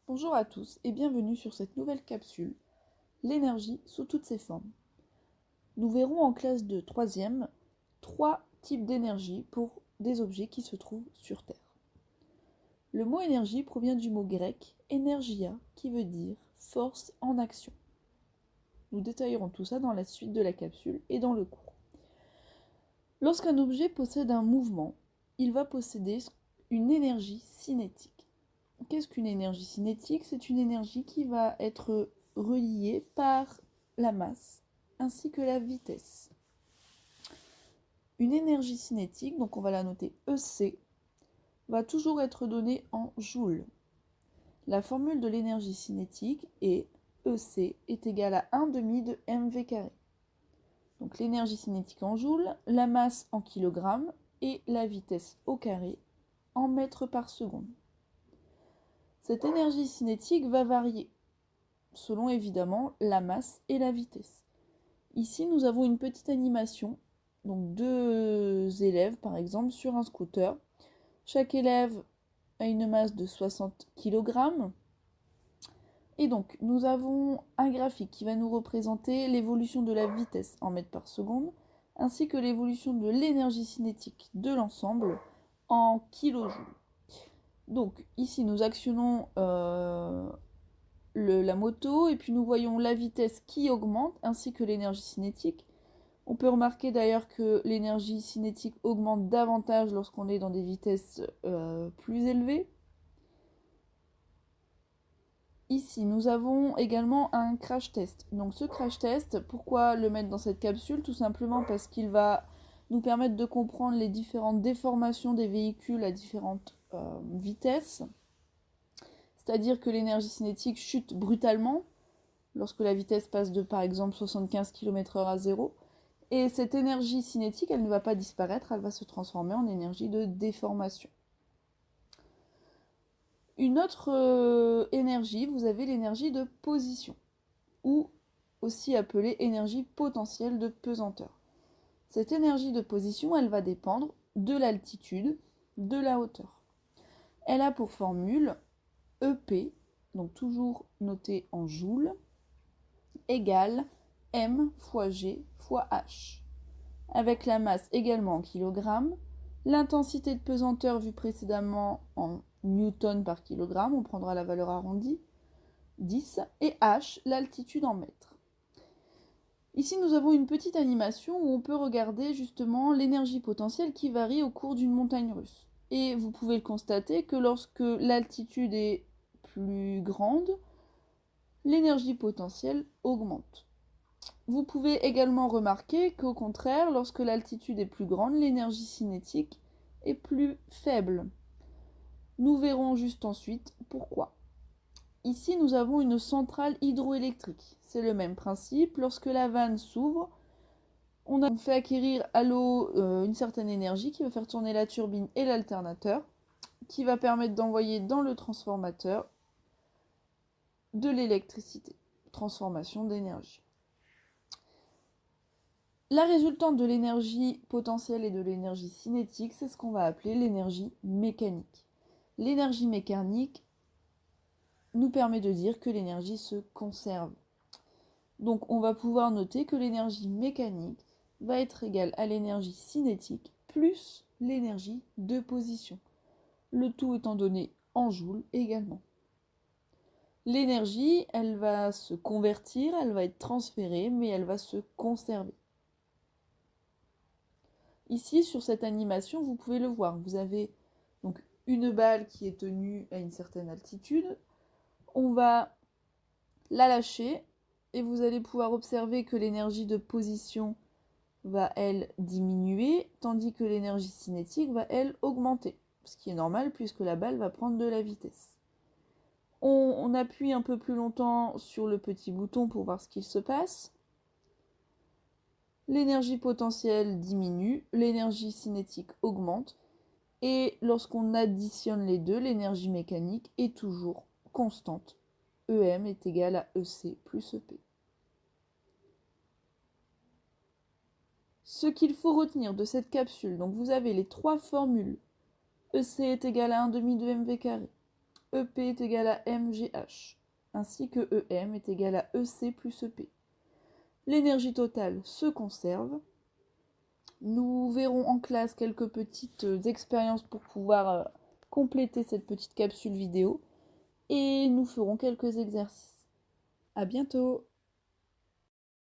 Bonjour à tous et bienvenue sur cette nouvelle capsule, l'énergie sous toutes ses formes. Nous verrons en classe de 3e 3 types d'énergie pour des objets qui se trouvent sur Terre. Le mot énergie provient du mot grec energia qui veut dire force en action. Nous détaillerons tout ça dans la suite de la capsule et dans le cours. Lorsqu'un objet possède un mouvement, il va posséder une énergie cinétique. Qu'est-ce qu'une énergie cinétique? C'est une énergie qui va être reliée par la masse ainsi que la vitesse. Une énergie cinétique, donc on va la noter EC, va toujours être donnée en joules. La formule de l'énergie cinétique est EC est égal à 1 demi de mv carré. Donc l'énergie cinétique en joules, la masse en kilogrammes et la vitesse au carré en mètres par seconde. Cette énergie cinétique va varier selon évidemment la masse et la vitesse. Ici, nous avons une petite animation, donc 2 élèves par exemple sur un scooter. Chaque élève a une masse de 60 kg. Et donc, nous avons un graphique qui va nous représenter l'évolution de la vitesse en mètres par seconde, ainsi que l'évolution de l'énergie cinétique de l'ensemble en kilojoules. Donc, ici, nous actionnons la moto et puis nous voyons la vitesse qui augmente ainsi que l'énergie cinétique. On peut remarquer d'ailleurs que l'énergie cinétique augmente davantage lorsqu'on est dans des vitesses plus élevées. Ici, nous avons également un crash test. Donc ce crash test, pourquoi le mettre dans cette capsule? Tout simplement parce qu'il va nous permettre de comprendre les différentes déformations des véhicules à différentes vitesses. C'est-à-dire que l'énergie cinétique chute brutalement lorsque la vitesse passe de par exemple 75 km/h à 0. Et cette énergie cinétique, elle ne va pas disparaître, elle va se transformer en énergie de déformation. Une autre énergie, vous avez l'énergie de position, ou aussi appelée énergie potentielle de pesanteur. Cette énergie de position, elle va dépendre de l'altitude, de la hauteur. Elle a pour formule EP, donc toujours noté en joules, égale M fois G fois H. Avec la masse également en kilogrammes, l'intensité de pesanteur vue précédemment en newton par kilogramme, on prendra la valeur arrondie, 10, et H, l'altitude en mètres. Ici, nous avons une petite animation où on peut regarder justement l'énergie potentielle qui varie au cours d'une montagne russe. Et vous pouvez le constater que lorsque l'altitude est plus grande, l'énergie potentielle augmente. Vous pouvez également remarquer qu'au contraire, lorsque l'altitude est plus grande, l'énergie cinétique est plus faible. Nous verrons juste ensuite pourquoi. Ici, nous avons une centrale hydroélectrique. C'est le même principe. Lorsque la vanne s'ouvre, on fait acquérir à l'eau une certaine énergie qui va faire tourner la turbine et l'alternateur, qui va permettre d'envoyer dans le transformateur de l'électricité. Transformation d'énergie. La résultante de l'énergie potentielle et de l'énergie cinétique, c'est ce qu'on va appeler l'énergie mécanique. L'énergie mécanique nous permet de dire que l'énergie se conserve. Donc on va pouvoir noter que l'énergie mécanique va être égale à l'énergie cinétique plus l'énergie de position. Le tout étant donné en joules également. L'énergie, elle va se convertir, elle va être transférée, mais elle va se conserver. Ici, sur cette animation, vous pouvez le voir. Vous avez donc une balle qui est tenue à une certaine altitude. On va la lâcher et vous allez pouvoir observer que l'énergie de position va, elle, diminuer, tandis que l'énergie cinétique va, elle, augmenter. Ce qui est normal puisque la balle va prendre de la vitesse. On appuie un peu plus longtemps sur le petit bouton pour voir ce qu'il se passe. L'énergie potentielle diminue, l'énergie cinétique augmente, et lorsqu'on additionne les deux, l'énergie mécanique est toujours constante. EM est égal à EC plus EP. Ce qu'il faut retenir de cette capsule, donc vous avez les trois formules. EC est égal à 1 demi de mv carré. EP est égal à MGH, ainsi que EM est égal à EC plus EP. L'énergie totale se conserve. Nous verrons en classe quelques petites expériences pour pouvoir compléter cette petite capsule vidéo et nous ferons quelques exercices. À bientôt!